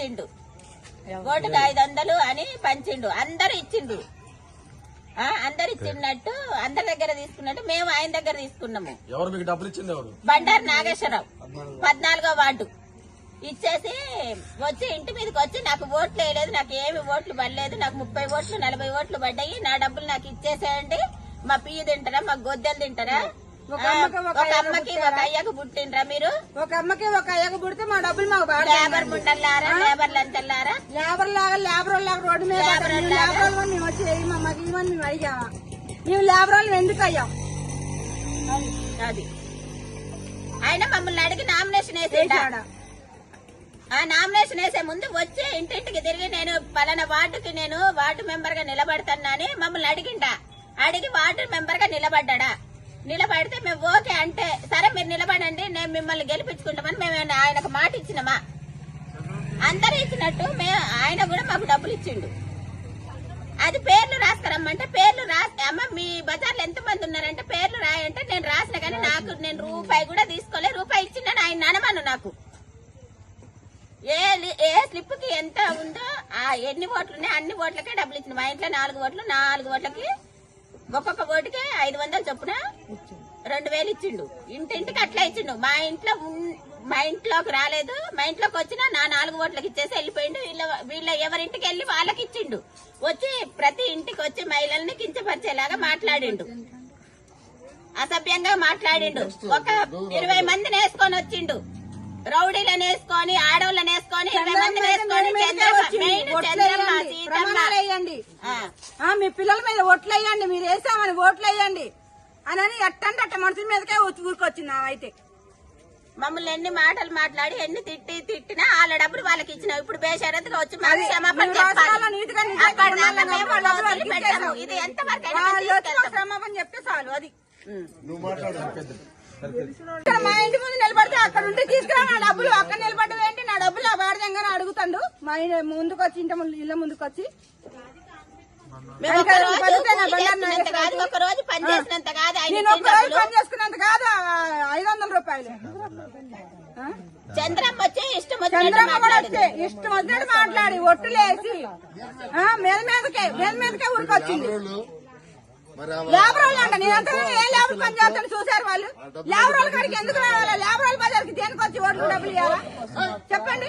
పంచిండు, ఓటుకు 500 అని పంచిండు. అందరు ఇచ్చిండు. అందరు ఇచ్చినట్టు అందరి దగ్గర తీసుకున్నట్టు మేము ఆయన దగ్గర తీసుకున్నాము. ఎవరు మీకు డబ్బులు ఇచ్చింది? ఎవరు? బండారు నాగేశ్వరరావు, 14వ వార్డు. ఇచ్చేసి వచ్చి ఇంటి మీదకి వచ్చి నాకు ఓట్లు వేయలేదు, నాకు ఏమి ఓట్లు పడలేదు, నాకు 30 ఓట్లు 40 ఓట్లు పడ్డాయి, నా డబ్బులు నాకు ఇచ్చేసేయండి. మా పియ్య తింటారా, మా గొద్దెలు తింటారా, ఒక అమ్మకి ఒక అయ్యకు పుట్టిండ్రా మీరు, ఒక అమ్మకి ఒక అయ్యకు పుడితే మా డబ్బులు మాకు లేబర్ ముండల్లారా, లేబర్లు అంతల్లారా, లేబర్ లాగా రోడ్డు మీద లేబర్ మేము వచ్చి మాకు ఇవ్వని మేము అడిగామా? మేము లేబర్ ఎందుకు అయ్యాం? అది ఆయన మమ్మల్ని అడిగి నామినేషన్ వేసాడా? ఆ నామినేషన్ వేసే ముందు వచ్చి ఇంటింటికి తిరిగి నేను పలానా వార్డుకి నేను వార్డు మెంబర్ గా నిలబడతానని మమ్మల్ని అడిగి వార్డు మెంబర్ గా నిలబడ్డా. నిలబడితే మేము ఓకే అంటే సరే మీరు నిలబడండి నేను మిమ్మల్ని గెలిపించుకుంటామని మేము ఆయనకు మాట ఇచ్చినామా? అందరూ ఇచ్చినట్టు ఆయన కూడా మాకు డబ్బులు ఇచ్చిండు. అది పేర్లు రాసుకురమ్మంటే పేర్లు రాసి అమ్మ మీ బజార్లో ఎంత మంది ఉన్నారంటే పేర్లు రాయంటే నేను రాసిన కానీ నాకు నేను రూపాయి కూడా తీసుకోలే. రూపాయి ఇచ్చిందని ఆయన ననమను నాకు ఏ స్లిప్ కి ఎంత ఉందో ఎన్ని ఓట్లు ఉన్నాయి అన్ని ఓట్లకే డబ్బులు ఇచ్చింది. మా ఇంట్లో 4 ఓట్లు, 4 ఓట్లకి ఒక్కొక్క ఓటుకి 500 చొప్పున 2000 ఇచ్చిండు. ఇంటింటికి అట్లా ఇచ్చిండు. మా ఇంట్లోకి రాలేదు. మా ఇంట్లోకి వచ్చినా నా 4 ఓట్లకి ఇచ్చేసి వెళ్ళిపోయిండు. వీళ్ళ ఎవరింటికి వెళ్ళి వాళ్ళకి ఇచ్చిండు. వచ్చి ప్రతి ఇంటికి వచ్చి మహిళల్ని కించపరిచేలాగా మాట్లాడిండు, అసభ్యంగా మాట్లాడిండు. ఒక 20 మందిని వేసుకొని వచ్చిండు, రౌడీలను వేసుకొని ఆడవాళ్ళని వేసుకొని 20 మందిని వేసుకొని మీ పిల్లల మీద ఓట్లు వేయండి, మీరు వేసామని ఓట్లు వేయండి అని ఎట్టంటే అట్ట మనుషుల మీదకే ఊరికొచ్చింది. అయితే మమ్మల్ని ఎన్ని మాటలు మాట్లాడి ఎన్ని తిట్టినా వాళ్ళ డబ్బులు వాళ్ళకి ఇచ్చినాం. ఇప్పుడు బేషరతుగా వచ్చి మాకు క్షమాపణ ఇది ఎంతవరకు క్షమాపణ చెప్తే చాలు. అది మా ఇంటి ముందు నిలబడితే అక్కడ ఉంటే తీసుకురా నా డబ్బులు, అక్కడ నిలబడ్డం ఏంటి, నా డబ్బులు ఆ వాడదంగానే అడుగుతాడు. మా ముందుకు వచ్చి ఇళ్ళ ముందుకు వచ్చి నేను ఒక రోజు పని చేసినంత కాదు, నేను ఒక్క రోజు పని చేసుకున్నంత కాదు 500 రూపాయలు. చంద్రమ్మ వచ్చి ఇష్టం వచ్చినట్టు మాట్లాడి ఒట్టులేసి మీద మీదకే ఊరికొచ్చింది. లేబర్ వాళ్ళు అంట నేనంతా ఏ లేబర్ పని చేస్తాను చూసారు వాళ్ళు. లేబర్ వాళ్ళ కాడికి ఎందుకు రావాలి? లేబర్ వాళ్ళ బజార్కి దేనికి వచ్చి ఓట్లు డబ్బులు ఇవ్వాలా చెప్పండి?